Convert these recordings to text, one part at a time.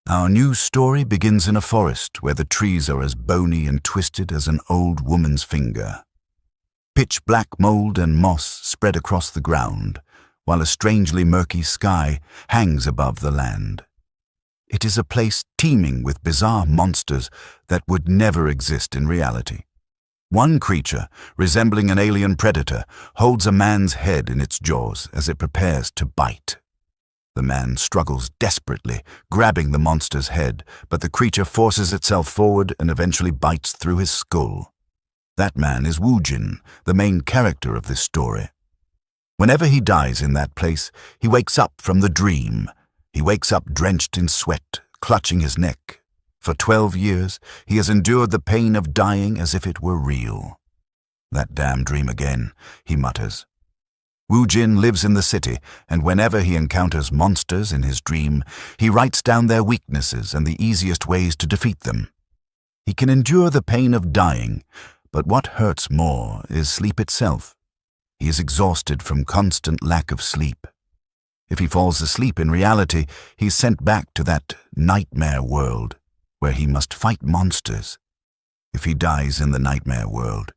Our new story begins in a forest where the trees are as bony and twisted as an old woman's finger. Pitch black mold and moss spread across the ground, while a strangely murky sky hangs above the land. It is a place teeming with bizarre monsters that would never exist in reality. One creature, resembling an alien predator, holds a man's head in its jaws as it prepares to bite. The man struggles desperately, grabbing the monster's head, but the creature forces itself forward and eventually bites through his skull. That man is Woojin, the main character of this story. Whenever he dies in that place, he wakes up from the dream. He wakes up drenched in sweat, clutching his neck. For 12 years, he has endured the pain of dying as if it were real. "That damn dream again," he mutters. Woojin lives in the city, and whenever he encounters monsters in his dream, he writes down their weaknesses and the easiest ways to defeat them. He can endure the pain of dying, but what hurts more is sleep itself. He is exhausted from constant lack of sleep. If he falls asleep in reality, he is sent back to that nightmare world, where he must fight monsters. If he dies in the nightmare world,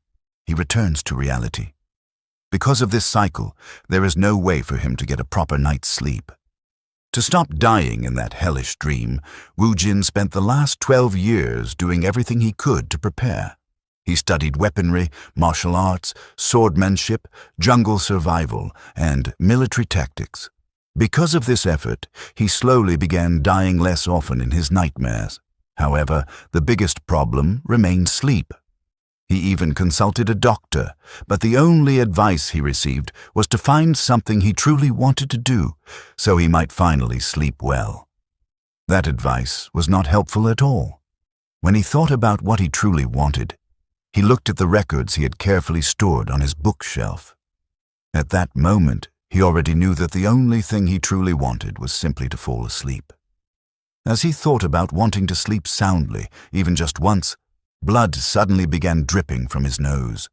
he returns to reality. Because of this cycle, there is no way for him to get a proper night's sleep. To stop dying in that hellish dream, Woojin spent the last 12 years doing everything he could to prepare. He studied weaponry, martial arts, swordsmanship, jungle survival, and military tactics. Because of this effort, he slowly began dying less often in his nightmares. However, the biggest problem remained sleep. He even consulted a doctor, but the only advice he received was to find something he truly wanted to do, so he might finally sleep well. That advice was not helpful at all. When he thought about what he truly wanted, he looked at the records he had carefully stored on his bookshelf. At that moment, he already knew that the only thing he truly wanted was simply to fall asleep. As he thought about wanting to sleep soundly, even just once, blood suddenly began dripping from his nose.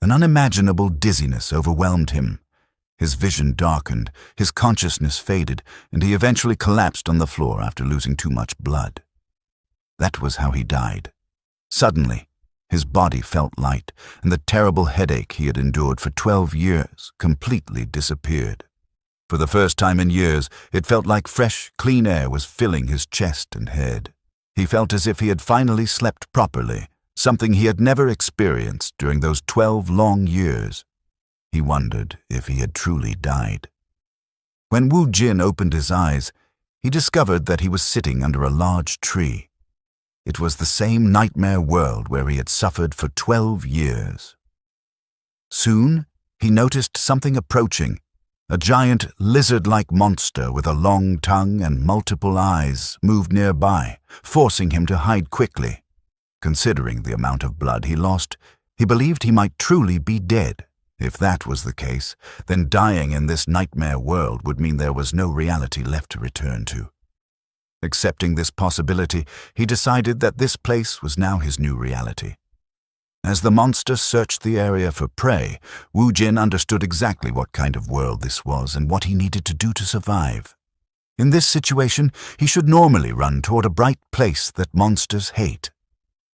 An unimaginable dizziness overwhelmed him. His vision darkened, his consciousness faded, and he eventually collapsed on the floor after losing too much blood. That was how he died. Suddenly, his body felt light, and the terrible headache he had endured for 12 years completely disappeared. For the first time in years, it felt like fresh, clean air was filling his chest and head. He felt as if he had finally slept properly, something he had never experienced during those 12 long years. He wondered if he had truly died. When Woojin opened his eyes, he discovered that he was sitting under a large tree. It was the same nightmare world where he had suffered for 12 years. Soon, he noticed something approaching. A giant lizard-like monster with a long tongue and multiple eyes moved nearby, forcing him to hide quickly. Considering the amount of blood he lost, he believed he might truly be dead. If that was the case, then dying in this nightmare world would mean there was no reality left to return to. Accepting this possibility, he decided that this place was now his new reality. As the monster searched the area for prey, Woojin understood exactly what kind of world this was and what he needed to do to survive. In this situation, he should normally run toward a bright place that monsters hate.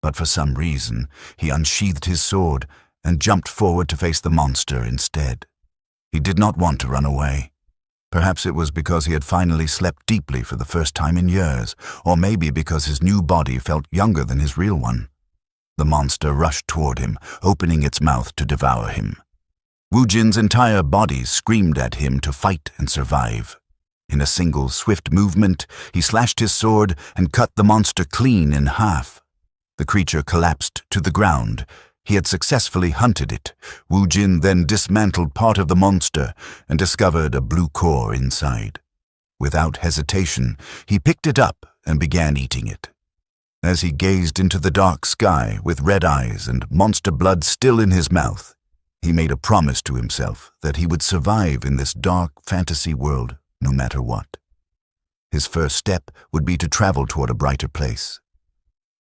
But for some reason, he unsheathed his sword and jumped forward to face the monster instead. He did not want to run away. Perhaps it was because he had finally slept deeply for the first time in years, or maybe because his new body felt younger than his real one. The monster rushed toward him, opening its mouth to devour him. Woojin's entire body screamed at him to fight and survive. In a single swift movement, he slashed his sword and cut the monster clean in half. The creature collapsed to the ground. He had successfully hunted it. Woojin then dismantled part of the monster and discovered a blue core inside. Without hesitation, he picked it up and began eating it. As he gazed into the dark sky with red eyes and monster blood still in his mouth, he made a promise to himself that he would survive in this dark fantasy world no matter what. His first step would be to travel toward a brighter place.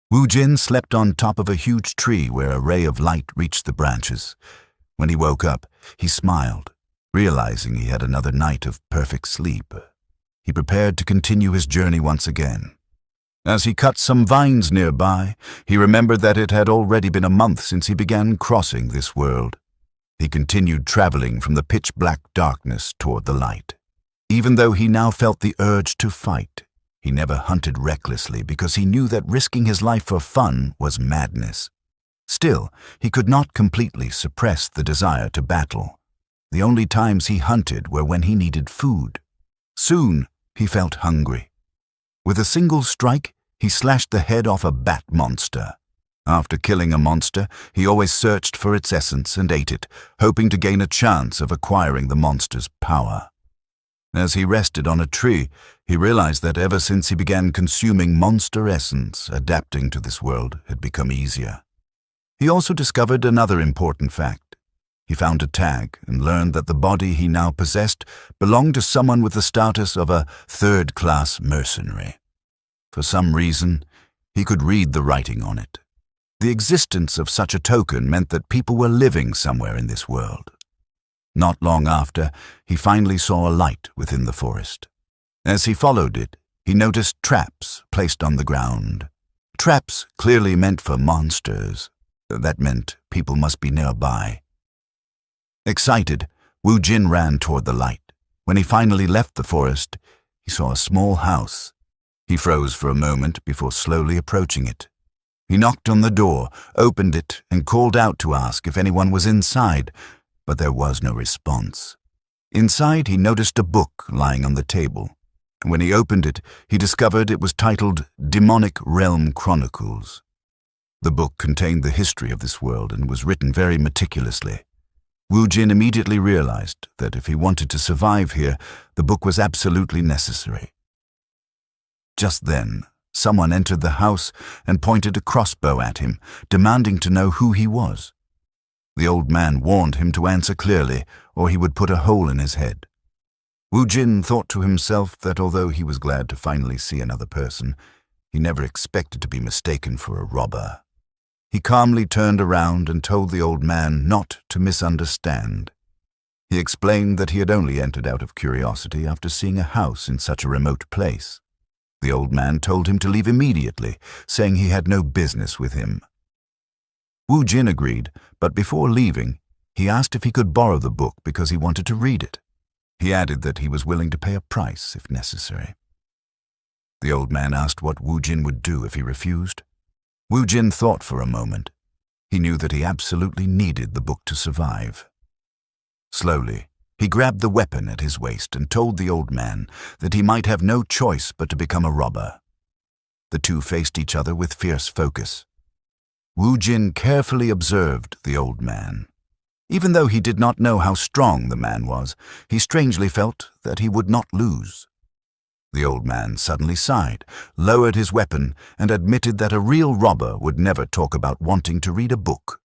Woojin slept on top of a huge tree where a ray of light reached the branches. When he woke up, he smiled, realizing he had another night of perfect sleep. He prepared to continue his journey once again. As he cut some vines nearby, he remembered that it had already been a month since he began crossing this world. He continued traveling from the pitch-black darkness toward the light. Even though he now felt the urge to fight, he never hunted recklessly because he knew that risking his life for fun was madness. Still, he could not completely suppress the desire to battle. The only times he hunted were when he needed food. Soon, he felt hungry. With a single strike, he slashed the head off a bat monster. After killing a monster, he always searched for its essence and ate it, hoping to gain a chance of acquiring the monster's power. As he rested on a tree, he realized that ever since he began consuming monster essence, adapting to this world had become easier. He also discovered another important fact. He found a tag and learned that the body he now possessed belonged to someone with the status of a third-class mercenary. For some reason, he could read the writing on it. The existence of such a token meant that people were living somewhere in this world. Not long after, he finally saw a light within the forest. As he followed it, he noticed traps placed on the ground. Traps clearly meant for monsters. That meant people must be nearby. Excited, Wu Jin ran toward the light. When he finally left the forest, he saw a small house. He froze for a moment before slowly approaching it. He knocked on the door, opened it, and called out to ask if anyone was inside, but there was no response. Inside, he noticed a book lying on the table. When he opened it, he discovered it was titled Demonic Realm Chronicles. The book contained the history of this world and was written very meticulously. Wu Jin immediately realized that if he wanted to survive here, the book was absolutely necessary. Just then, someone entered the house and pointed a crossbow at him, demanding to know who he was. The old man warned him to answer clearly, or he would put a hole in his head. Wu Jin thought to himself that although he was glad to finally see another person, he never expected to be mistaken for a robber. He calmly turned around and told the old man not to misunderstand. He explained that he had only entered out of curiosity after seeing a house in such a remote place. The old man told him to leave immediately, saying he had no business with him. Wu Jin agreed, but before leaving, he asked if he could borrow the book because he wanted to read it. He added that he was willing to pay a price if necessary. The old man asked what Wu Jin would do if he refused. Wu Jin thought for a moment. He knew that he absolutely needed the book to survive. Slowly, he grabbed the weapon at his waist and told the old man that he might have no choice but to become a robber. The two faced each other with fierce focus. Wu Jin carefully observed the old man. Even though he did not know how strong the man was, he strangely felt that he would not lose. The old man suddenly sighed, lowered his weapon, and admitted that a real robber would never talk about wanting to read a book.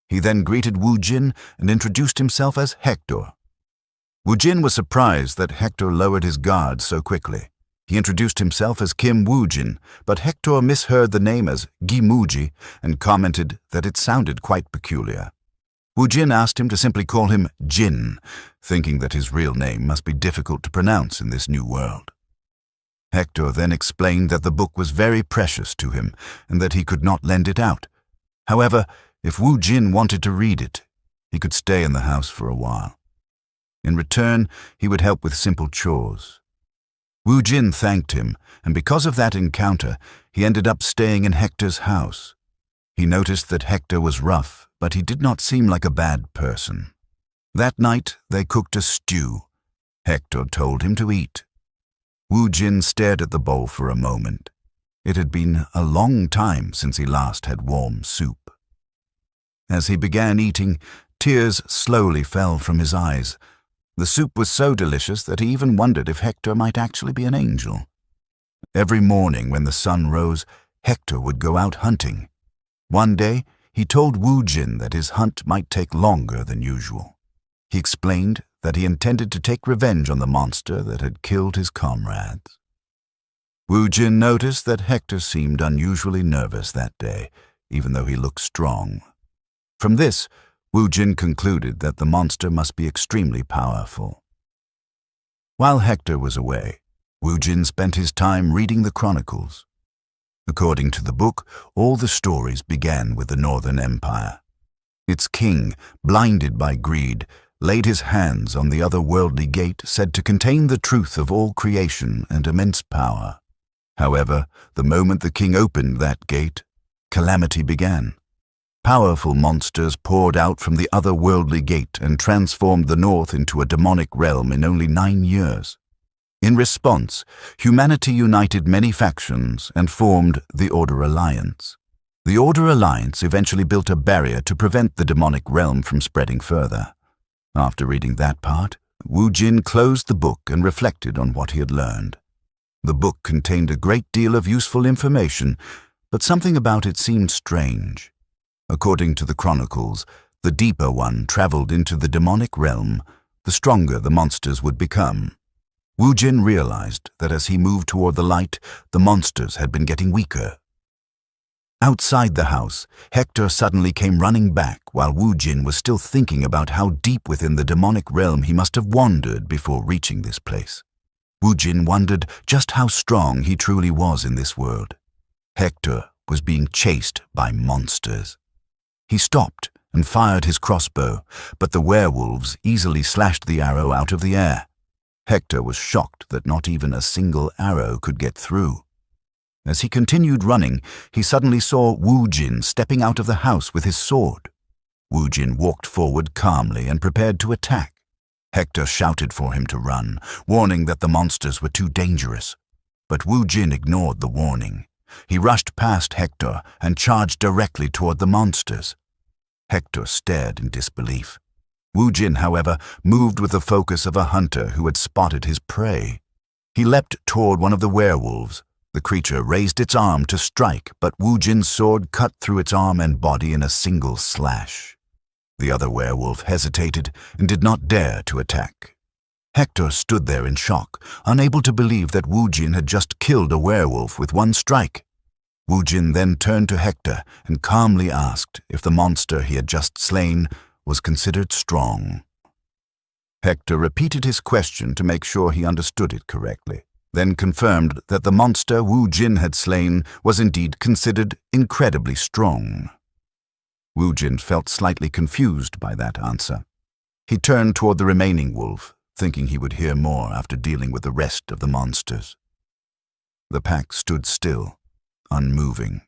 He then greeted Wu Jin and introduced himself as Hector. Wu Jin was surprised that Hector lowered his guard so quickly. He introduced himself as Kim Wu Jin, but Hector misheard the name as Gimuji and commented that it sounded quite peculiar. Wu Jin asked him to simply call him Jin, thinking that his real name must be difficult to pronounce in this new world. Hector then explained that the book was very precious to him and that he could not lend it out. However, if Wu Jin wanted to read it, he could stay in the house for a while. In return, he would help with simple chores. Wu Jin thanked him, and because of that encounter, he ended up staying in Hector's house. He noticed that Hector was rough, but he did not seem like a bad person. That night, they cooked a stew. Hector told him to eat. Wu Jin stared at the bowl for a moment. It had been a long time since he last had warm soup. As he began eating, tears slowly fell from his eyes. The soup was so delicious that he even wondered if Hector might actually be an angel. Every morning when the sun rose, Hector would go out hunting. One day, he told Wu Jin that his hunt might take longer than usual. He explained that he intended to take revenge on the monster that had killed his comrades. Wu Jin noticed that Hector seemed unusually nervous that day, even though he looked strong. From this, Wu Jin concluded that the monster must be extremely powerful. While Hector was away, Wu Jin spent his time reading the chronicles. According to the book, all the stories began with the Northern Empire. Its king, blinded by greed, laid his hands on the otherworldly gate said to contain the truth of all creation and immense power. However, the moment the king opened that gate, calamity began. Powerful monsters poured out from the otherworldly gate and transformed the North into a demonic realm in only 9 years. In response, humanity united many factions and formed the Order Alliance. The Order Alliance eventually built a barrier to prevent the demonic realm from spreading further. After reading that part, Wu Jin closed the book and reflected on what he had learned. The book contained a great deal of useful information, but something about it seemed strange. According to the chronicles, the deeper one traveled into the demonic realm, the stronger the monsters would become. Wu Jin realized that as he moved toward the light, the monsters had been getting weaker. Outside the house, Hector suddenly came running back while Wu Jin was still thinking about how deep within the demonic realm he must have wandered before reaching this place. Wu Jin wondered just how strong he truly was in this world. Hector was being chased by monsters. He stopped and fired his crossbow, but the werewolves easily slashed the arrow out of the air. Hector was shocked that not even a single arrow could get through. As he continued running, he suddenly saw Wu Jin stepping out of the house with his sword. Wu Jin walked forward calmly and prepared to attack. Hector shouted for him to run, warning that the monsters were too dangerous. But Wu Jin ignored the warning. He rushed past Hector and charged directly toward the monsters. Hector stared in disbelief. Wu Jin, however, moved with the focus of a hunter who had spotted his prey. He leapt toward one of the werewolves. The creature raised its arm to strike, but Wu Jin's sword cut through its arm and body in a single slash. The other werewolf hesitated and did not dare to attack. Hector stood there in shock, unable to believe that Wu Jin had just killed a werewolf with one strike. Wu Jin then turned to Hector and calmly asked if the monster he had just slain was considered strong. Hector repeated his question to make sure he understood it correctly, then confirmed that the monster Wu Jin had slain was indeed considered incredibly strong. Wu Jin felt slightly confused by that answer. He turned toward the remaining wolf, thinking he would hear more after dealing with the rest of the monsters. The pack stood still, unmoving.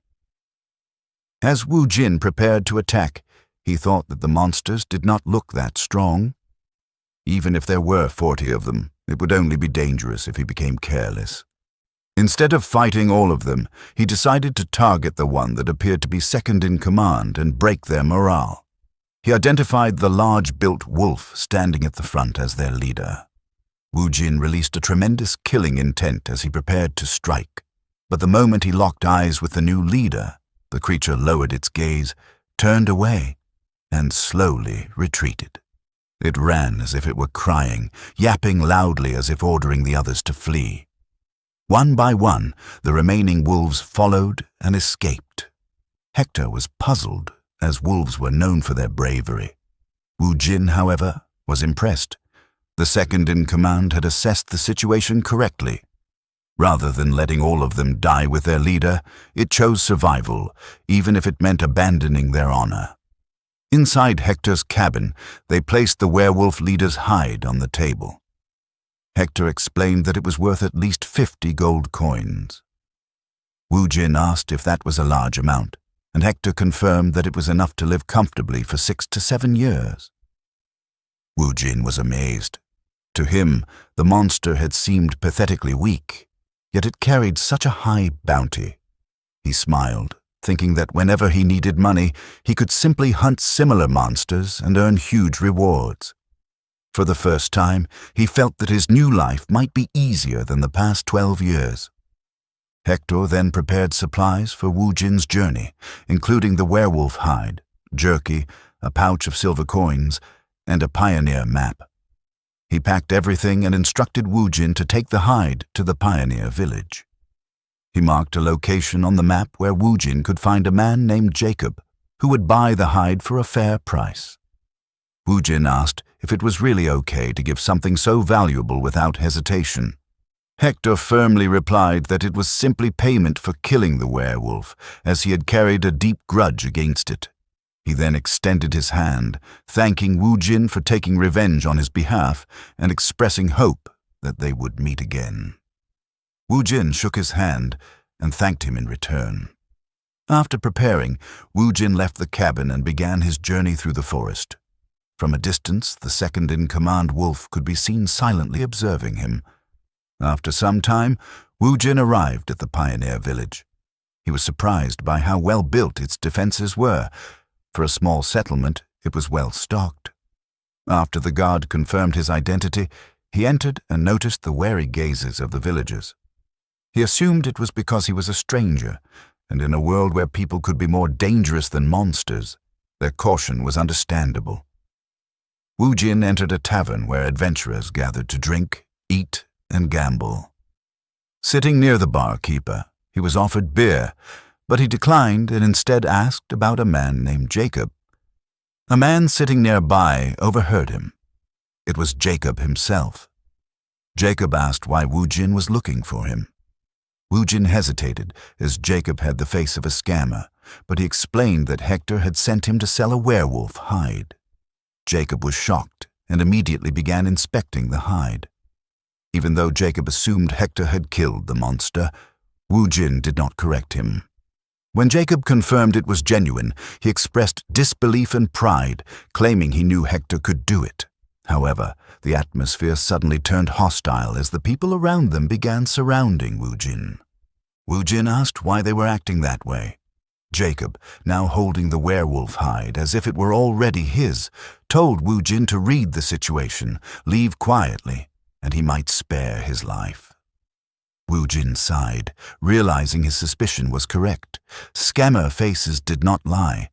As Wu Jin prepared to attack, he thought that the monsters did not look that strong. Even if there were 40 of them, it would only be dangerous if he became careless. Instead of fighting all of them, he decided to target the one that appeared to be second in command and break their morale. He identified the large-built wolf standing at the front as their leader. Wu Jin released a tremendous killing intent as he prepared to strike. But the moment he locked eyes with the new leader, the creature lowered its gaze, turned away, and slowly retreated. It ran as if it were crying, yapping loudly as if ordering the others to flee. One by one, the remaining wolves followed and escaped. Hector was puzzled, as wolves were known for their bravery. Wu Jin, however, was impressed. The second in command had assessed the situation correctly. Rather than letting all of them die with their leader, it chose survival, even if it meant abandoning their honor. Inside Hector's cabin, they placed the werewolf leader's hide on the table. Hector explained that it was worth at least 50 gold coins. Wu Jin asked if that was a large amount, and Hector confirmed that it was enough to live comfortably for 6 to 7 years. Wu Jin was amazed. To him, the monster had seemed pathetically weak, yet it carried such a high bounty. He smiled, thinking that whenever he needed money, he could simply hunt similar monsters and earn huge rewards. For the first time, he felt that his new life might be easier than the past 12 years. Hector then prepared supplies for Wu Jin's journey, including the werewolf hide, jerky, a pouch of silver coins, and a pioneer map. He packed everything and instructed Wu Jin to take the hide to the pioneer village. He marked a location on the map where Wu Jin could find a man named Jacob, who would buy the hide for a fair price. Wu Jin asked if it was really okay to give something so valuable without hesitation. Hector firmly replied that it was simply payment for killing the werewolf, as he had carried a deep grudge against it. He then extended his hand, thanking Wu Jin for taking revenge on his behalf and expressing hope that they would meet again. Wu Jin shook his hand and thanked him in return. After preparing, Wu Jin left the cabin and began his journey through the forest. From a distance, the second-in-command wolf could be seen silently observing him. After some time, Wu Jin arrived at the pioneer village. He was surprised by how well built its defenses were. For a small settlement, it was well stocked. After the guard confirmed his identity, he entered and noticed the wary gazes of the villagers. He assumed it was because he was a stranger, and in a world where people could be more dangerous than monsters, their caution was understandable. Wu Jin entered a tavern where adventurers gathered to drink, eat, and gamble. Sitting near the barkeeper, he was offered beer, but he declined and instead asked about a man named Jacob. A man sitting nearby overheard him. It was Jacob himself. Jacob asked why Wu Jin was looking for him. Wu Jin hesitated, as Jacob had the face of a scammer, but he explained that Hector had sent him to sell a werewolf hide. Jacob was shocked and immediately began inspecting the hide. Even though Jacob assumed Hector had killed the monster, Wu Jin did not correct him. When Jacob confirmed it was genuine, he expressed disbelief and pride, claiming he knew Hector could do it. However, the atmosphere suddenly turned hostile as the people around them began surrounding Wu Jin. Wu Jin asked why they were acting that way. Jacob, now holding the werewolf hide as if it were already his, told Wu Jin to read the situation, leave quietly, and he might spare his life. Wu Jin sighed, realizing his suspicion was correct. Scammer faces did not lie.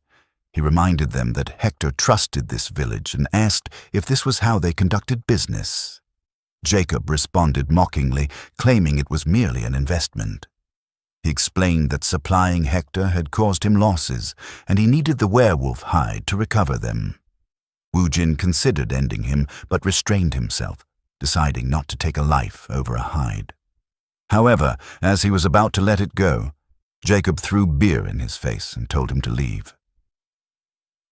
He reminded them that Hector trusted this village and asked if this was how they conducted business. Jacob responded mockingly, claiming it was merely an investment. He explained that supplying Hector had caused him losses, and he needed the werewolf hide to recover them. Wu Jin considered ending him, but restrained himself, deciding not to take a life over a hide. However, as he was about to let it go, Jacob threw beer in his face and told him to leave.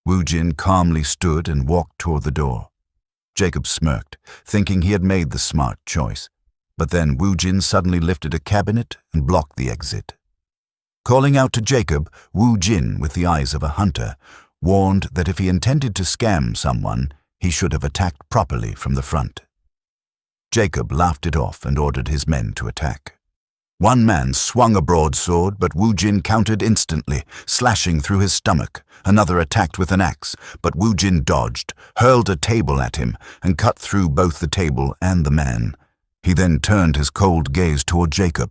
Wu Jin calmly stood and walked toward the door. Jacob smirked, thinking he had made the smart choice, but then Wu Jin suddenly lifted a cabinet and blocked the exit. Calling out to Jacob, Wu Jin, with the eyes of a hunter, warned that if he intended to scam someone, he should have attacked properly from the front. Jacob laughed it off and ordered his men to attack. One man swung a broadsword, but Wu Jin countered instantly, slashing through his stomach. Another attacked with an axe, but Wu Jin dodged, hurled a table at him, and cut through both the table and the man. He then turned his cold gaze toward Jacob.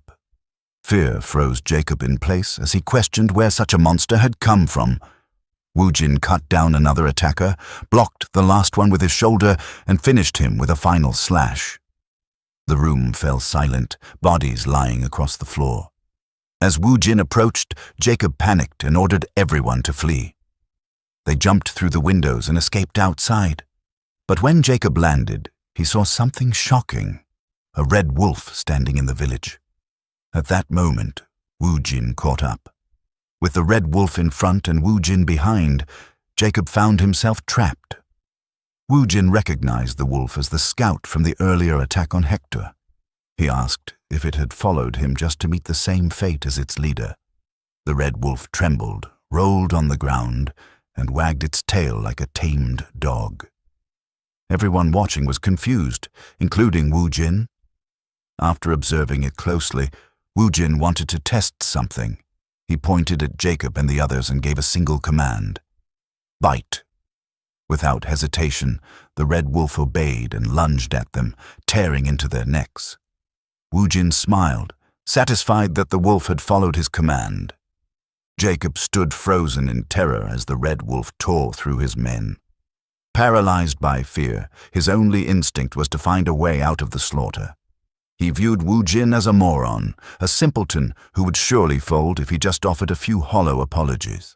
Fear froze Jacob in place as he questioned where such a monster had come from. Wu Jin cut down another attacker, blocked the last one with his shoulder, and finished him with a final slash. The room fell silent, bodies lying across the floor. As Wu Jin approached, Jacob panicked and ordered everyone to flee. They jumped through the windows and escaped outside. But when Jacob landed, he saw something shocking: a red wolf standing in the village. At that moment, Wu Jin caught up. With the red wolf in front and Wu Jin behind, Jacob found himself trapped. Wu Jin recognized the wolf as the scout from the earlier attack on Hector. He asked if it had followed him just to meet the same fate as its leader. The red wolf trembled, rolled on the ground, and wagged its tail like a tamed dog. Everyone watching was confused, including Wu Jin. After observing it closely, Wu Jin wanted to test something. He pointed at Jacob and the others and gave a single command: "Bite." Without hesitation, the red wolf obeyed and lunged at them, tearing into their necks. Wu Jin smiled, satisfied that the wolf had followed his command. Jacob stood frozen in terror as the red wolf tore through his men. Paralyzed by fear, his only instinct was to find a way out of the slaughter. He viewed Wu Jin as a moron, a simpleton who would surely fold if he just offered a few hollow apologies.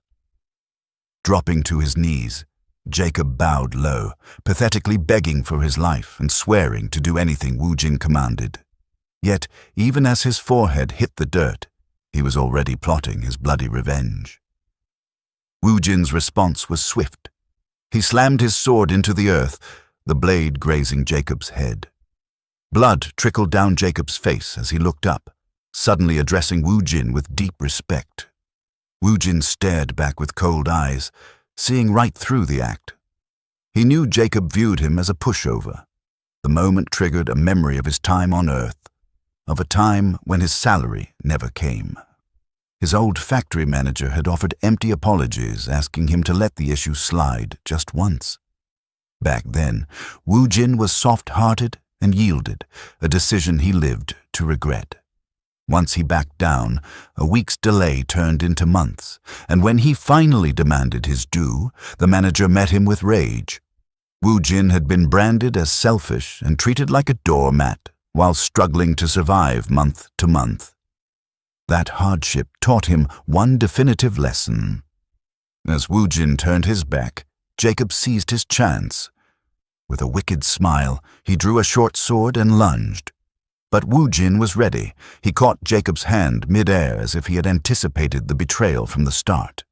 Dropping to his knees, Jacob bowed low, pathetically begging for his life and swearing to do anything Wu Jin commanded. Yet, even as his forehead hit the dirt, he was already plotting his bloody revenge. Wu Jin's response was swift. He slammed his sword into the earth, the blade grazing Jacob's head. Blood trickled down Jacob's face as he looked up, suddenly addressing Wu Jin with deep respect. Wu Jin stared back with cold eyes, seeing right through the act. He knew Jacob viewed him as a pushover. The moment triggered a memory of his time on Earth, of a time when his salary never came. His old factory manager had offered empty apologies, asking him to let the issue slide just once. Back then, Wu Jin was soft-hearted and yielded, a decision he lived to regret. Once he backed down, a week's delay turned into months, and when he finally demanded his due, the manager met him with rage. Wu Jin had been branded as selfish and treated like a doormat while struggling to survive month to month. That hardship taught him one definitive lesson. As Wu Jin turned his back, Jacob seized his chance. With a wicked smile, he drew a short sword and lunged. But Wu Jin was ready. He caught Jacob's hand mid-air as if he had anticipated the betrayal from the start.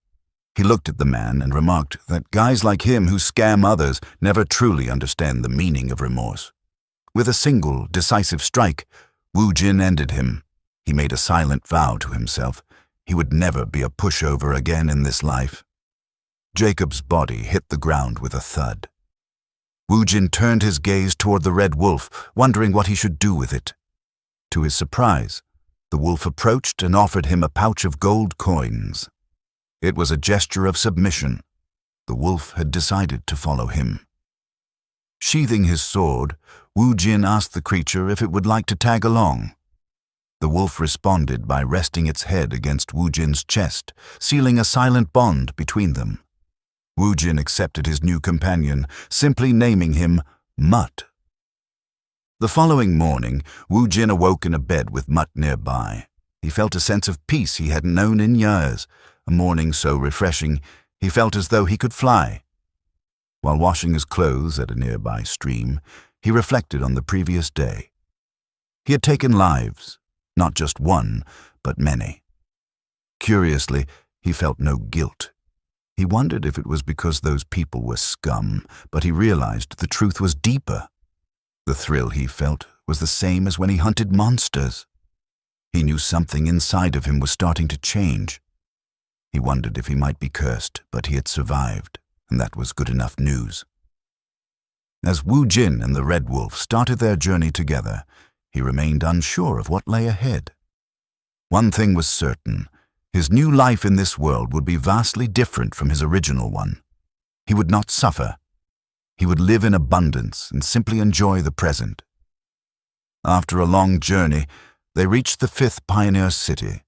He looked at the man and remarked that guys like him who scam others never truly understand the meaning of remorse. With a single, decisive strike, Wu Jin ended him. He made a silent vow to himself. He would never be a pushover again in this life. Jacob's body hit the ground with a thud. Wu Jin turned his gaze toward the red wolf, wondering what he should do with it. To his surprise, the wolf approached and offered him a pouch of gold coins. It was a gesture of submission. The wolf had decided to follow him. Sheathing his sword, Wu Jin asked the creature if it would like to tag along. The wolf responded by resting its head against Wu Jin's chest, sealing a silent bond between them. Wu Jin accepted his new companion, simply naming him Mutt. The following morning, Wu Jin awoke in a bed with Mutt nearby. He felt a sense of peace he hadn't known in years, a morning so refreshing he felt as though he could fly. While washing his clothes at a nearby stream, he reflected on the previous day. He had taken lives, not just one, but many. Curiously, he felt no guilt. He wondered if it was because those people were scum, but he realized the truth was deeper. The thrill he felt was the same as when he hunted monsters. He knew something inside of him was starting to change. He wondered if he might be cursed, but he had survived, and that was good enough news. As Wu Jin and the Red Wolf started their journey together, he remained unsure of what lay ahead. One thing was certain: his new life in this world would be vastly different from his original one. He would not suffer. He would live in abundance and simply enjoy the present. After a long journey, they reached the 5th pioneer city.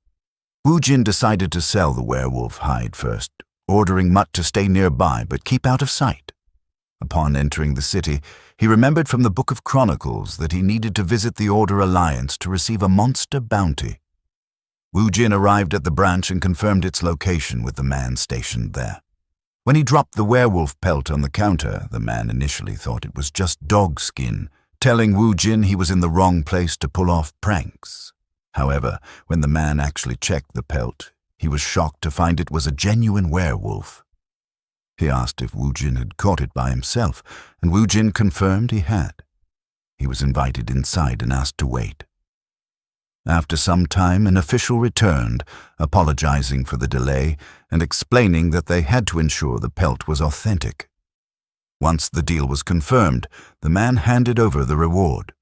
Wu Jin decided to sell the werewolf hide first, ordering Mutt to stay nearby but keep out of sight. Upon entering the city, he remembered from the Book of Chronicles that he needed to visit the Order Alliance to receive a monster bounty. Wu Jin arrived at the branch and confirmed its location with the man stationed there. When he dropped the werewolf pelt on the counter, the man initially thought it was just dog skin, telling Wu Jin he was in the wrong place to pull off pranks. However, when the man actually checked the pelt, he was shocked to find it was a genuine werewolf. He asked if Wu Jin had caught it by himself, and Wu Jin confirmed he had. He was invited inside and asked to wait. After some time, an official returned, apologizing for the delay and explaining that they had to ensure the pelt was authentic. Once the deal was confirmed, the man handed over the reward.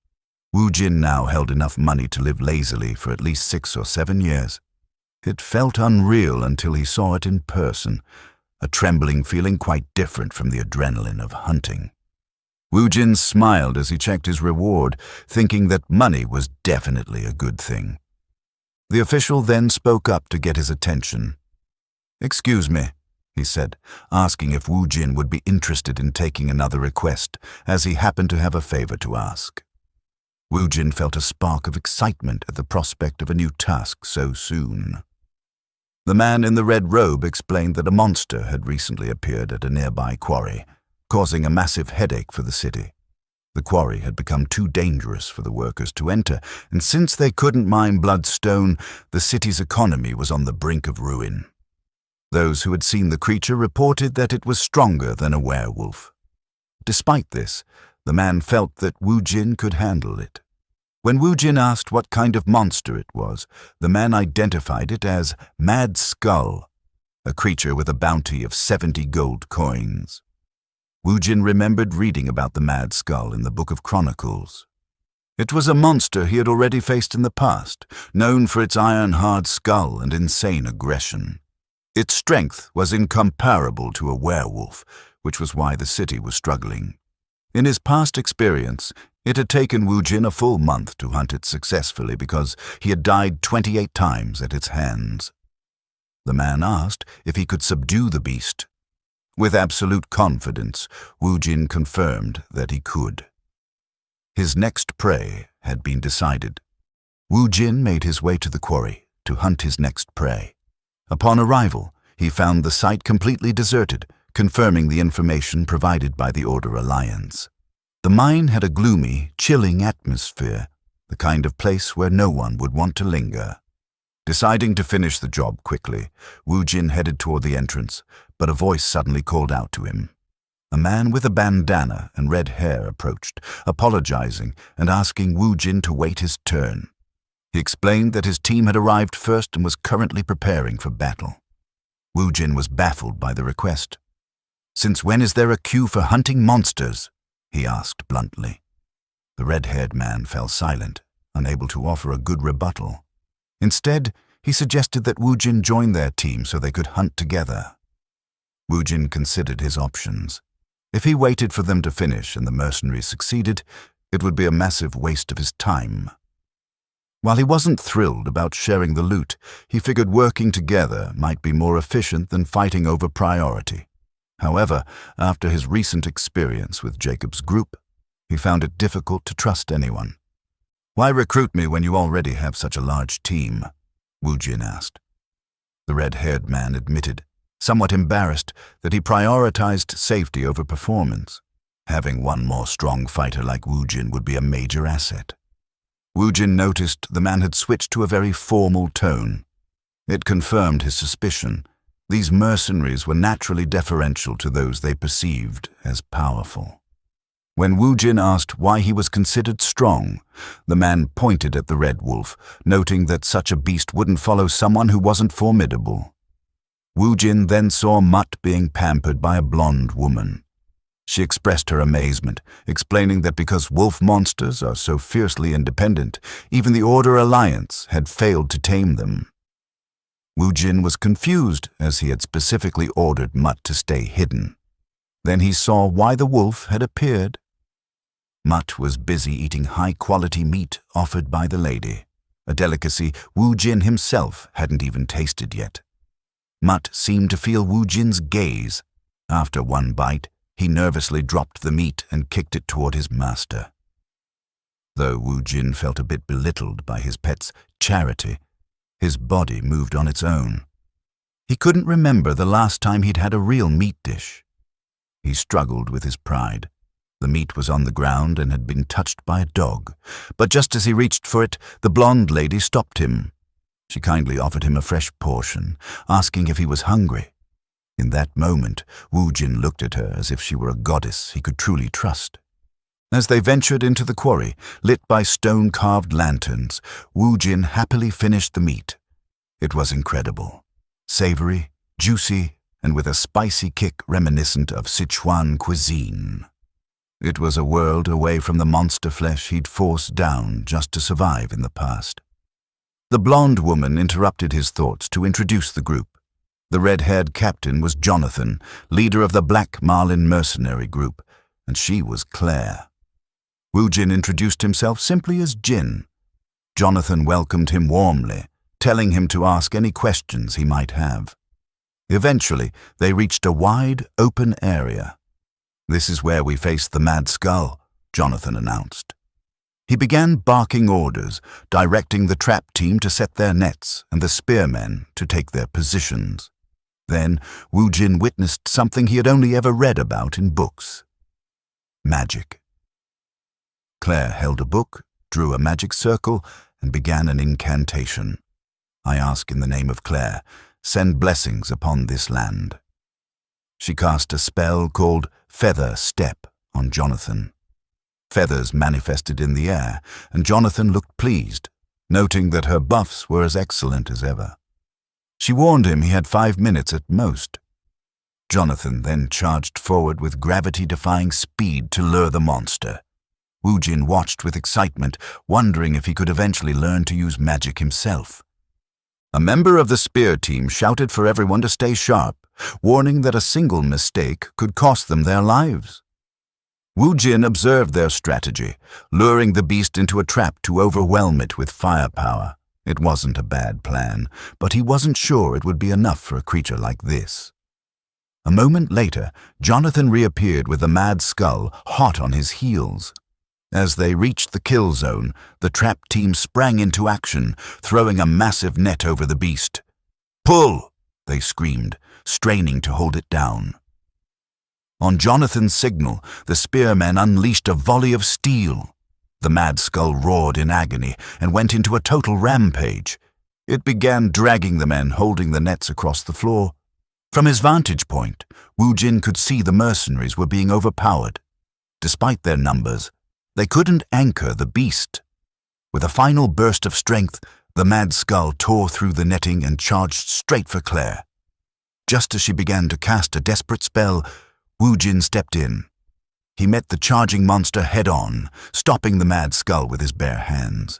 Wu Jin now held enough money to live lazily for at least 6 or 7 years. It felt unreal until he saw it in person, a trembling feeling quite different from the adrenaline of hunting. Wu Jin smiled as he checked his reward, thinking that money was definitely a good thing. The official then spoke up to get his attention. "Excuse me," he said, asking if Wu Jin would be interested in taking another request, as he happened to have a favor to ask. Wu Jin felt a spark of excitement at the prospect of a new task so soon. The man in the red robe explained that a monster had recently appeared at a nearby quarry, causing a massive headache for the city. The quarry had become too dangerous for the workers to enter, and since they couldn't mine bloodstone, the city's economy was on the brink of ruin. Those who had seen the creature reported that it was stronger than a werewolf. Despite this, the man felt that Wu Jin could handle it. When Wu Jin asked what kind of monster it was, the man identified it as Mad Skull, a creature with a bounty of 70 gold coins. Wu Jin remembered reading about the Mad Skull in the Book of Chronicles. It was a monster he had already faced in the past, known for its iron-hard skull and insane aggression. Its strength was incomparable to a werewolf, which was why the city was struggling. In his past experience, it had taken Wu Jin a full month to hunt it successfully because he had died 28 times at its hands. The man asked if he could subdue the beast. With absolute confidence, Wu Jin confirmed that he could. His next prey had been decided. Wu Jin made his way to the quarry to hunt his next prey. Upon arrival, he found the site completely deserted, confirming the information provided by the Order Alliance. The mine had a gloomy, chilling atmosphere, the kind of place where no one would want to linger. Deciding to finish the job quickly, Wu Jin headed toward the entrance, but a voice suddenly called out to him. A man with a bandana and red hair approached, apologizing and asking Wu Jin to wait his turn. He explained that his team had arrived first and was currently preparing for battle. Wu Jin was baffled by the request. "Since when is there a queue for hunting monsters?" he asked bluntly. The red-haired man fell silent, unable to offer a good rebuttal. Instead, he suggested that Wu Jin join their team so they could hunt together. Wu Jin considered his options. If he waited for them to finish and the mercenaries succeeded, it would be a massive waste of his time. While he wasn't thrilled about sharing the loot, he figured working together might be more efficient than fighting over priority. However, after his recent experience with Jacob's group, he found it difficult to trust anyone. "Why recruit me when you already have such a large team?" Wu Jin asked. The red-haired man admitted, somewhat embarrassed, that he prioritized safety over performance. Having one more strong fighter like Wu Jin would be a major asset. Wu Jin noticed the man had switched to a very formal tone. It confirmed his suspicion. These mercenaries were naturally deferential to those they perceived as powerful. When Wu Jin asked why he was considered strong, the man pointed at the red wolf, noting that such a beast wouldn't follow someone who wasn't formidable. Wu Jin then saw Mutt being pampered by a blonde woman. She expressed her amazement, explaining that because wolf monsters are so fiercely independent, even the Order Alliance had failed to tame them. Wu Jin was confused, as he had specifically ordered Mutt to stay hidden. Then he saw why the wolf had appeared. Mutt was busy eating high-quality meat offered by the lady, a delicacy Wu Jin himself hadn't even tasted yet. Mutt seemed to feel Wu Jin's gaze. After one bite, he nervously dropped the meat and kicked it toward his master. Though Wu Jin felt a bit belittled by his pet's charity, his body moved on its own. He couldn't remember the last time he'd had a real meat dish. He struggled with his pride. The meat was on the ground and had been touched by a dog, but just as he reached for it, the blonde lady stopped him. She kindly offered him a fresh portion, asking if he was hungry. In that moment, Wu Jin looked at her as if she were a goddess he could truly trust. As they ventured into the quarry, lit by stone-carved lanterns, Wu Jin happily finished the meat. It was incredible. Savory, juicy, and with a spicy kick reminiscent of Sichuan cuisine. It was a world away from the monster flesh he'd forced down just to survive in the past. The blonde woman interrupted his thoughts to introduce the group. The red-haired captain was Jonathan, leader of the Black Marlin mercenary group, and she was Claire. Wu Jin introduced himself simply as Jin. Jonathan welcomed him warmly, telling him to ask any questions he might have. Eventually, they reached a wide, open area. "This is where we face the Mad Skull," Jonathan announced. He began barking orders, directing the trap team to set their nets and the spearmen to take their positions. Then, Wu Jin witnessed something he had only ever read about in books. Magic. Claire held a book, drew a magic circle, and began an incantation. I ask in the name of Claire, send blessings upon this land. She cast a spell called Feather Step on Jonathan. Feathers manifested in the air, and Jonathan looked pleased, noting that her buffs were as excellent as ever. She warned him he had 5 minutes at most. Jonathan then charged forward with gravity-defying speed to lure the monster. Woojin watched with excitement, wondering if he could eventually learn to use magic himself. A member of the spear team shouted for everyone to stay sharp, warning that a single mistake could cost them their lives. Woojin observed their strategy, luring the beast into a trap to overwhelm it with firepower. It wasn't a bad plan, but he wasn't sure it would be enough for a creature like this. A moment later, Jonathan reappeared with the mad skull hot on his heels. As they reached the kill zone, the trap team sprang into action, throwing a massive net over the beast. "Pull!" they screamed, straining to hold it down. On Jonathan's signal, the spearmen unleashed a volley of steel. The mad skull roared in agony and went into a total rampage. It began dragging the men holding the nets across the floor. From his vantage point, Woojin could see the mercenaries were being overpowered. Despite their numbers, they couldn't anchor the beast. With a final burst of strength, the mad skull tore through the netting and charged straight for Claire. Just as she began to cast a desperate spell, Woojin stepped in. He met the charging monster head-on, stopping the mad skull with his bare hands.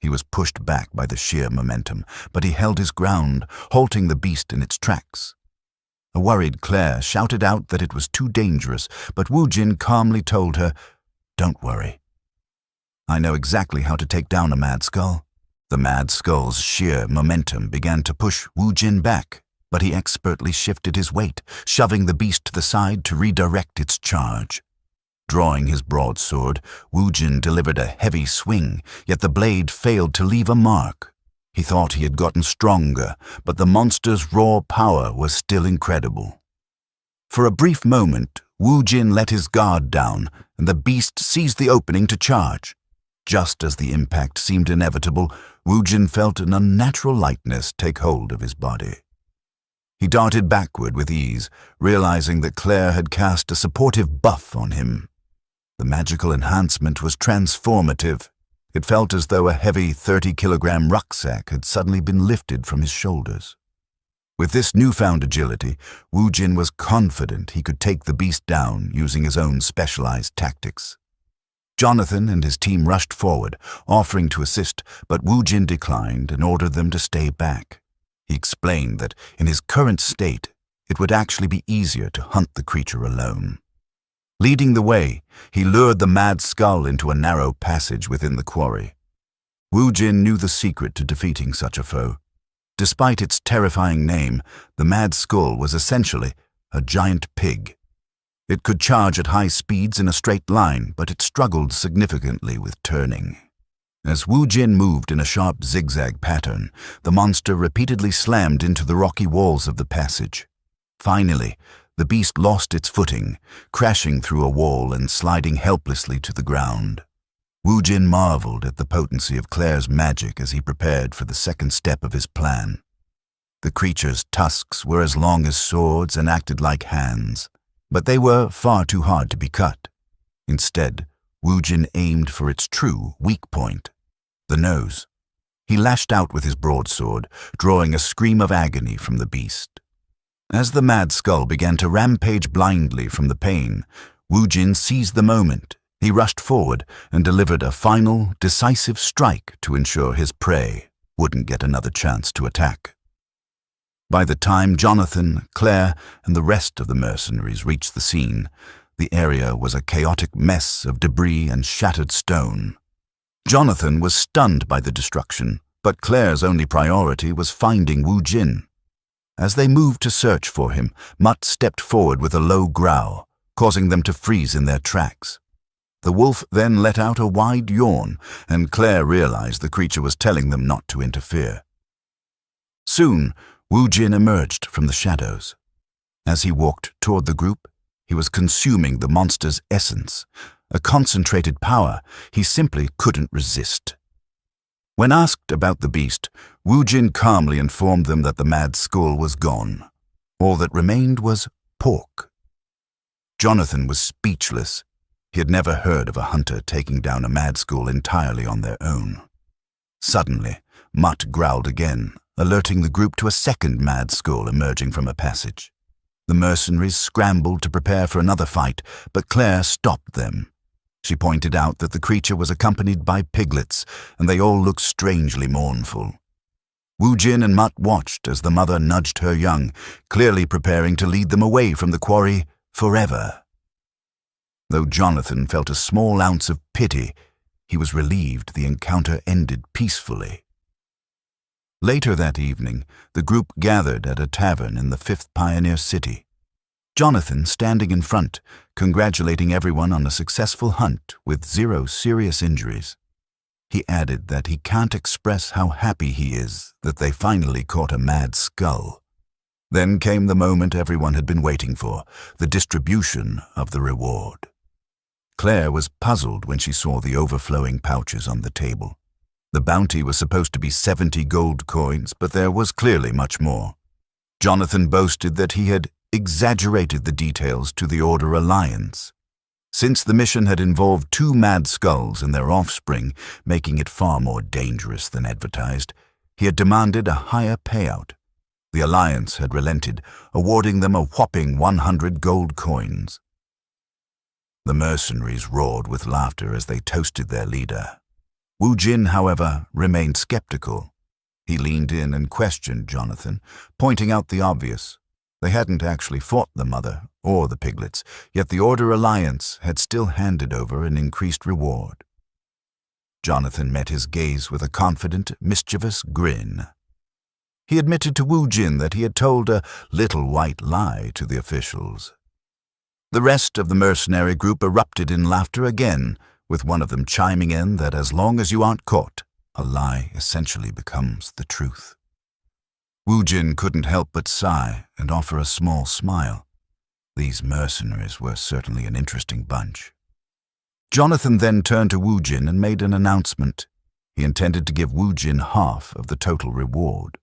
He was pushed back by the sheer momentum, but he held his ground, halting the beast in its tracks. A worried Claire shouted out that it was too dangerous, but Woojin calmly told her, "Don't worry. I know exactly how to take down a mad skull." The mad skull's sheer momentum began to push Woojin back, but he expertly shifted his weight, shoving the beast to the side to redirect its charge. Drawing his broadsword, Woojin delivered a heavy swing, yet the blade failed to leave a mark. He thought he had gotten stronger, but the monster's raw power was still incredible. For a brief moment, Woojin let his guard down, and the beast seized the opening to charge. Just as the impact seemed inevitable, Woojin felt an unnatural lightness take hold of his body. He darted backward with ease, realizing that Claire had cast a supportive buff on him. The magical enhancement was transformative. It felt as though a heavy 30-kilogram rucksack had suddenly been lifted from his shoulders. With this newfound agility, Woojin was confident he could take the beast down using his own specialized tactics. Jonathan and his team rushed forward, offering to assist, but Woojin declined and ordered them to stay back. He explained that in his current state, it would actually be easier to hunt the creature alone. Leading the way, he lured the mad skull into a narrow passage within the quarry. Woojin knew the secret to defeating such a foe. Despite its terrifying name, the mad skull was essentially a giant pig. It could charge at high speeds in a straight line, but it struggled significantly with turning. As Woojin moved in a sharp zigzag pattern, the monster repeatedly slammed into the rocky walls of the passage. Finally, the beast lost its footing, crashing through a wall and sliding helplessly to the ground. Woojin marveled at the potency of Claire's magic as he prepared for the second step of his plan. The creature's tusks were as long as swords and acted like hands, but they were far too hard to be cut. Instead, Woojin aimed for its true weak point, the nose. He lashed out with his broadsword, drawing a scream of agony from the beast. As the mad skull began to rampage blindly from the pain, Woojin seized the moment. He rushed forward and delivered a final, decisive strike to ensure his prey wouldn't get another chance to attack. By the time Jonathan, Claire, and the rest of the mercenaries reached the scene, the area was a chaotic mess of debris and shattered stone. Jonathan was stunned by the destruction, but Claire's only priority was finding Woojin. As they moved to search for him, Mutt stepped forward with a low growl, causing them to freeze in their tracks. The wolf then let out a wide yawn, and Claire realized the creature was telling them not to interfere. Soon, Woojin emerged from the shadows. As he walked toward the group, he was consuming the monster's essence, a concentrated power he simply couldn't resist. When asked about the beast, Wu Jin calmly informed them that the mad skull was gone. All that remained was pork. Jonathan was speechless. He had never heard of a hunter taking down a mad skull entirely on their own. Suddenly, Mutt growled again, alerting the group to a second mad skull emerging from a passage. The mercenaries scrambled to prepare for another fight, but Claire stopped them. She pointed out that the creature was accompanied by piglets, and they all looked strangely mournful. Wu Jin and Mutt watched as the mother nudged her young, clearly preparing to lead them away from the quarry forever. Though Jonathan felt a small ounce of pity, he was relieved the encounter ended peacefully. Later that evening, the group gathered at a tavern in the 5th Pioneer City. Jonathan standing in front, congratulating everyone on a successful hunt with 0 serious injuries. He added that he can't express how happy he is that they finally caught a mad skull. Then came the moment everyone had been waiting for, the distribution of the reward. Claire was puzzled when she saw the overflowing pouches on the table. The bounty was supposed to be 70 gold coins, but there was clearly much more. Jonathan boasted that he had exaggerated the details to the Order Alliance. Since the mission had involved 2 mad skulls and their offspring, making it far more dangerous than advertised, he had demanded a higher payout. The Alliance had relented, awarding them a whopping 100 gold coins. The mercenaries roared with laughter as they toasted their leader. Wu Jin, however, remained skeptical. He leaned in and questioned Jonathan, pointing out the obvious. They hadn't actually fought the mother or the piglets, yet the Order Alliance had still handed over an increased reward. Jonathan met his gaze with a confident, mischievous grin. He admitted to Wu Jin that he had told a little white lie to the officials. The rest of the mercenary group erupted in laughter again, with one of them chiming in that as long as you aren't caught, a lie essentially becomes the truth. Wu Jin couldn't help but sigh and offer a small smile. These mercenaries were certainly an interesting bunch. Jonathan then turned to Wu Jin and made an announcement. He intended to give Wu Jin half of the total reward.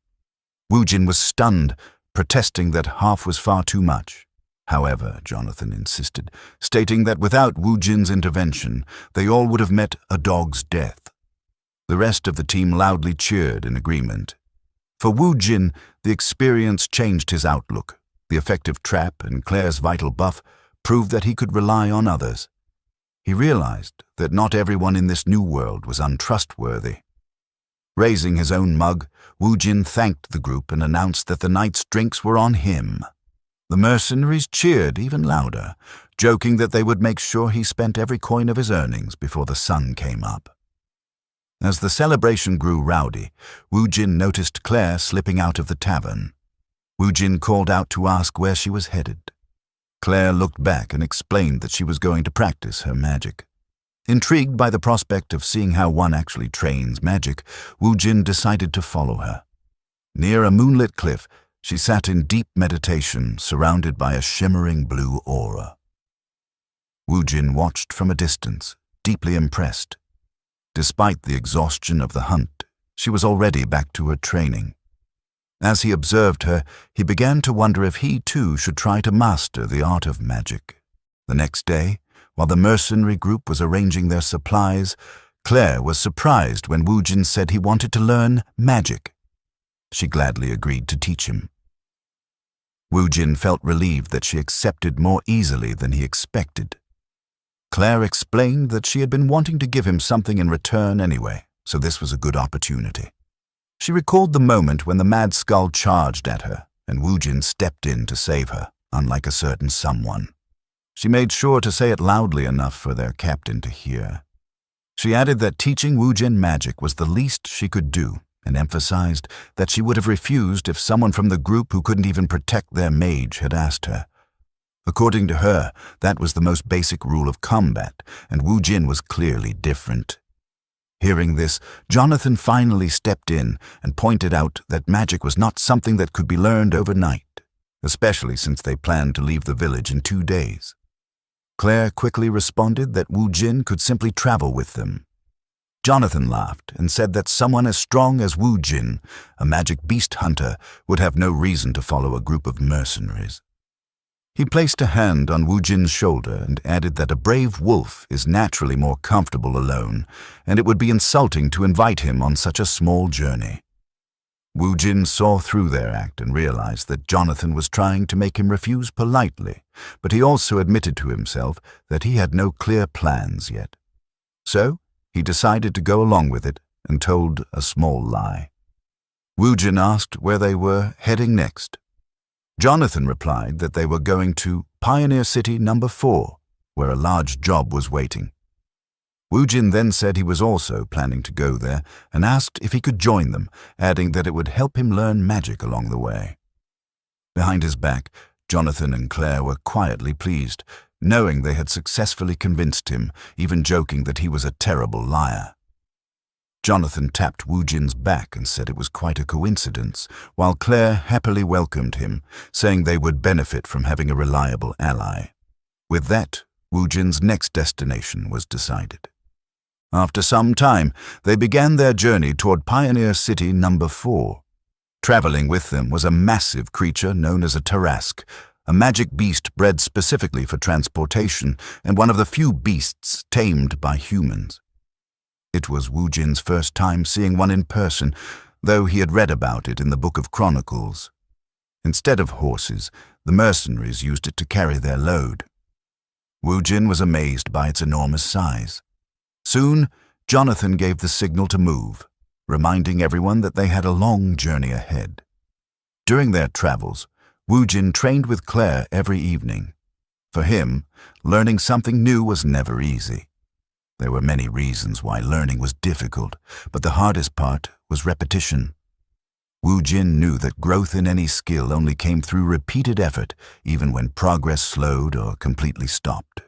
Wu Jin was stunned, protesting that half was far too much. However, Jonathan insisted, stating that without Wu Jin's intervention, they all would have met a dog's death. The rest of the team loudly cheered in agreement. For Wu Jin, the experience changed his outlook. The effective trap and Claire's vital buff proved that he could rely on others. He realized that not everyone in this new world was untrustworthy. Raising his own mug, Wu Jin thanked the group and announced that the night's drinks were on him. The mercenaries cheered even louder, joking that they would make sure he spent every coin of his earnings before the sun came up. As the celebration grew rowdy, Wu Jin noticed Claire slipping out of the tavern. Wu Jin called out to ask where she was headed. Claire looked back and explained that she was going to practice her magic. Intrigued by the prospect of seeing how one actually trains magic, Wu Jin decided to follow her. Near a moonlit cliff, she sat in deep meditation, surrounded by a shimmering blue aura. Wu Jin watched from a distance, deeply impressed. Despite the exhaustion of the hunt, she was already back to her training. As he observed her, he began to wonder if he too should try to master the art of magic. The next day, while the mercenary group was arranging their supplies, Claire was surprised when Wu Jin said he wanted to learn magic. She gladly agreed to teach him. Wu Jin felt relieved that she accepted more easily than he expected. Claire explained that she had been wanting to give him something in return anyway, so this was a good opportunity. She recalled the moment when the mad skull charged at her, and Wu Jin stepped in to save her, unlike a certain someone. She made sure to say it loudly enough for their captain to hear. She added that teaching Wu Jin magic was the least she could do, and emphasized that she would have refused if someone from the group who couldn't even protect their mage had asked her. According to her, that was the most basic rule of combat, and Wu Jin was clearly different. Hearing this, Jonathan finally stepped in and pointed out that magic was not something that could be learned overnight, especially since they planned to leave the village in 2 days. Claire quickly responded that Wu Jin could simply travel with them. Jonathan laughed and said that someone as strong as Wu Jin, a magic beast hunter, would have no reason to follow a group of mercenaries. He placed a hand on Wu Jin's shoulder and added that a brave wolf is naturally more comfortable alone, and it would be insulting to invite him on such a small journey. Wu Jin saw through their act and realized that Jonathan was trying to make him refuse politely, but he also admitted to himself that he had no clear plans yet. So, he decided to go along with it and told a small lie. Wu Jin asked where they were heading next. Jonathan replied that they were going to Pioneer City No. 4, where a large job was waiting. Wu Jin then said he was also planning to go there and asked if he could join them, adding that it would help him learn magic along the way. Behind his back, Jonathan and Claire were quietly pleased, knowing they had successfully convinced him, even joking that he was a terrible liar. Jonathan tapped Wu Jin's back and said it was quite a coincidence, while Claire happily welcomed him, saying they would benefit from having a reliable ally. With that, Wu Jin's next destination was decided. After some time, they began their journey toward Pioneer City No. 4. Traveling with them was a massive creature known as a Tarrasque, a magic beast bred specifically for transportation and one of the few beasts tamed by humans. It was Wu Jin's first time seeing one in person, though he had read about it in the Book of Chronicles. Instead of horses, the mercenaries used it to carry their load. Wu Jin was amazed by its enormous size. Soon, Jonathan gave the signal to move, reminding everyone that they had a long journey ahead. During their travels, Wu Jin trained with Claire every evening. For him, learning something new was never easy. There were many reasons why learning was difficult, but the hardest part was repetition. Wu Jin knew that growth in any skill only came through repeated effort, even when progress slowed or completely stopped.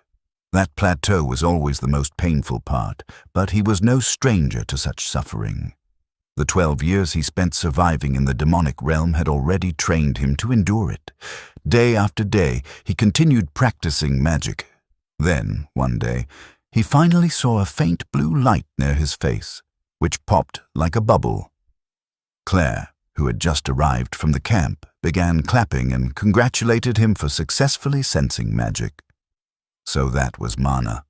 That plateau was always the most painful part, but he was no stranger to such suffering. The 12 years he spent surviving in the demonic realm had already trained him to endure it. Day after day, he continued practicing magic. Then, one day, he finally saw a faint blue light near his face, which popped like a bubble. Claire, who had just arrived from the camp, began clapping and congratulated him for successfully sensing magic. So that was mana.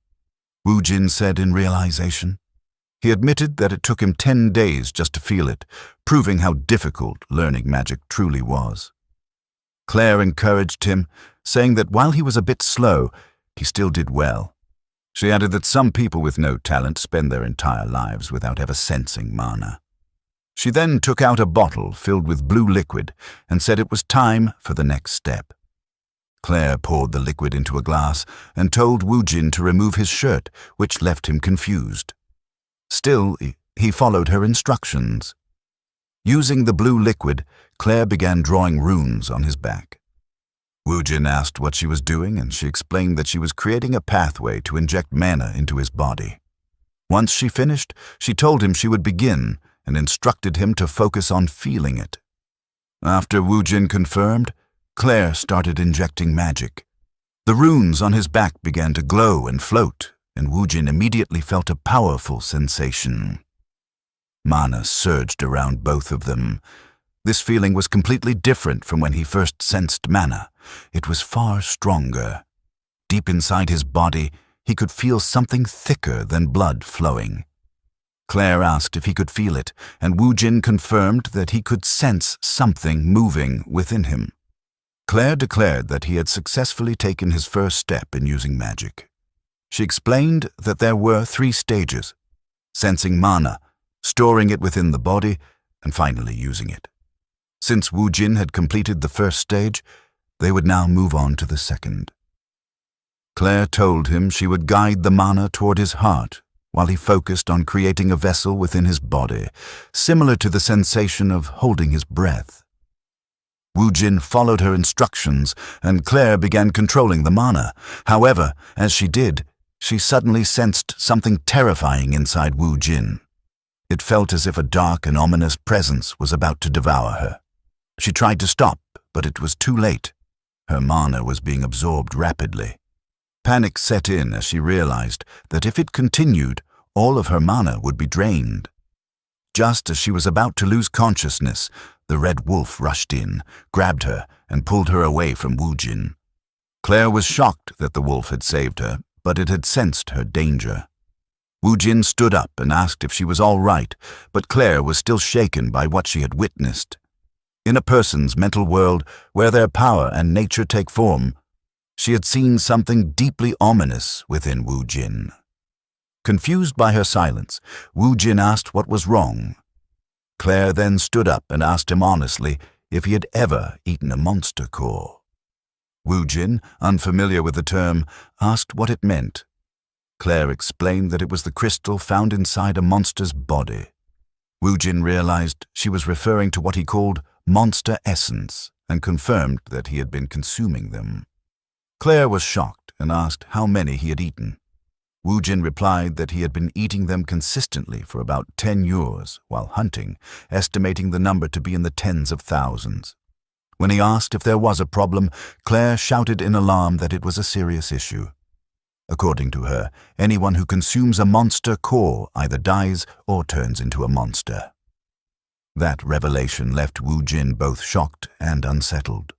Wu Jin said in realization. He admitted that it took him 10 days just to feel it, proving how difficult learning magic truly was. Claire encouraged him, saying that while he was a bit slow, he still did well. She added that some people with no talent spend their entire lives without ever sensing mana. She then took out a bottle filled with blue liquid and said it was time for the next step. Claire poured the liquid into a glass and told Wu Jin to remove his shirt, which left him confused. Still, he followed her instructions. Using the blue liquid, Claire began drawing runes on his back. Wu Jin asked what she was doing, and she explained that she was creating a pathway to inject mana into his body. Once she finished, she told him she would begin and instructed him to focus on feeling it. After Wu Jin confirmed, Claire started injecting magic. The runes on his back began to glow and float, and Wu Jin immediately felt a powerful sensation. Mana surged around both of them. This feeling was completely different from when he first sensed mana. It was far stronger. Deep inside his body, he could feel something thicker than blood flowing. Claire asked if he could feel it, and Wu Jin confirmed that he could sense something moving within him. Claire declared that he had successfully taken his first step in using magic. She explained that there were 3 stages: sensing mana, storing it within the body, and finally using it. Since Wu Jin had completed the first stage, they would now move on to the second. Claire told him she would guide the mana toward his heart, while he focused on creating a vessel within his body, similar to the sensation of holding his breath. Wu Jin followed her instructions, and Claire began controlling the mana. However, as she did, she suddenly sensed something terrifying inside Wu Jin. It felt as if a dark and ominous presence was about to devour her. She tried to stop, but it was too late. Her mana was being absorbed rapidly. Panic set in as she realized that if it continued, all of her mana would be drained. Just as she was about to lose consciousness, the red wolf rushed in, grabbed her, and pulled her away from Woojin. Claire was shocked that the wolf had saved her, but it had sensed her danger. Woojin stood up and asked if she was all right, but Claire was still shaken by what she had witnessed. In a person's mental world, where their power and nature take form, she had seen something deeply ominous within Woojin. Confused by her silence, Woojin asked what was wrong. Claire then stood up and asked him honestly if he had ever eaten a monster core. Woojin, unfamiliar with the term, asked what it meant. Claire explained that it was the crystal found inside a monster's body. Woojin realized she was referring to what he called monster essence and confirmed that he had been consuming them. Claire was shocked and asked how many he had eaten. Woojin replied that he had been eating them consistently for about 10 years while hunting, estimating the number to be in the tens of thousands. When he asked if there was a problem, Claire shouted in alarm that it was a serious issue. According to her, anyone who consumes a monster core either dies or turns into a monster. That revelation left Woojin both shocked and unsettled.